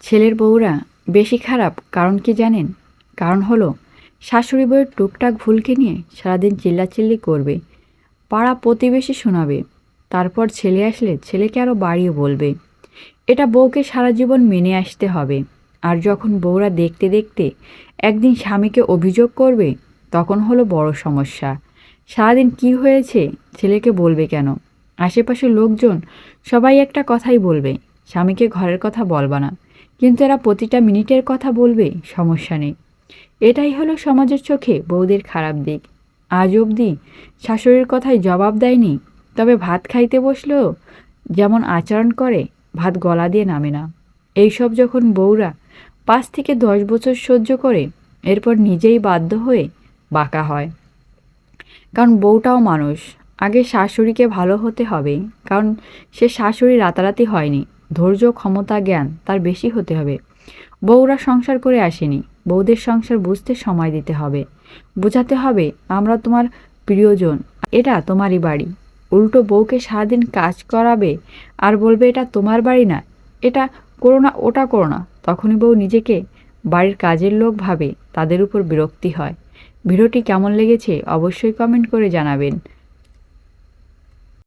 ছেলের বউরা বেশি খারাপ কারণ কি জানেন? কারণ হলো শাশুড়ি বউয়ের টুকটাক ভুলকে নিয়ে সারাদিন চিল্লাচিল্লি করবে, পাড়া প্রতিবেশী শোনাবে, তারপর ছেলে আসলে ছেলেকে আরও বাড়িয়ে বলবে। এটা বউকে সারা জীবন মেনে আসতে হবে। আর যখন বউরা দেখতে দেখতে একদিন স্বামীকে অভিযোগ করবে, তখন হলো বড় সমস্যা। সারাদিন কি হয়েছে ছেলেকে বলবে কেন? আশেপাশের লোকজন সবাই একটা কথাই বলবে, স্বামীকে ঘরের কথা বলবা না। কিন্তু এরা প্রতিটা মিনিটের কথা বলবে, সমস্যা নেই। এটাই হলো সমাজের চোখে বউদের খারাপ দিক। আজ অবধি শাশুড়ির কথায় জবাব দেয়নি, তবে ভাত খাইতে বসলেও যেমন আচরণ করে, ভাত গলা দিয়ে নামে না। এইসব যখন বউরা 5 থেকে 10 বছর সহ্য করে, এরপর নিজেই বাধ্য হয়ে বাঁকা হয়। কারণ বউটাও মানুষ। আগে শাশুড়িকে ভালো হতে হবে, কারণ সে শাশুড়ি রাতারাতি হয়নি। ধৈর্য, ক্ষমতা, জ্ঞান তার বেশি হতে হবে। বউরা সংসার করে আসেনি, বউদের সংসার বুঝতে সময় দিতে হবে। বোঝাতে হবে আমরা তোমার প্রিয়জন, এটা তোমারই বাড়ি। উল্টো বউকে সারাদিন কাজ করাবে আর বলবে এটা তোমার বাড়ি না, এটা করো না, ওটা করো না। তখনই বউ নিজেকে বাড়ির কাজের লোক ভাবে, তাদের উপর বিরক্তি হয়। ভিডিওটি কেমন লেগেছে অবশ্যই কমেন্ট করে জানাবেন।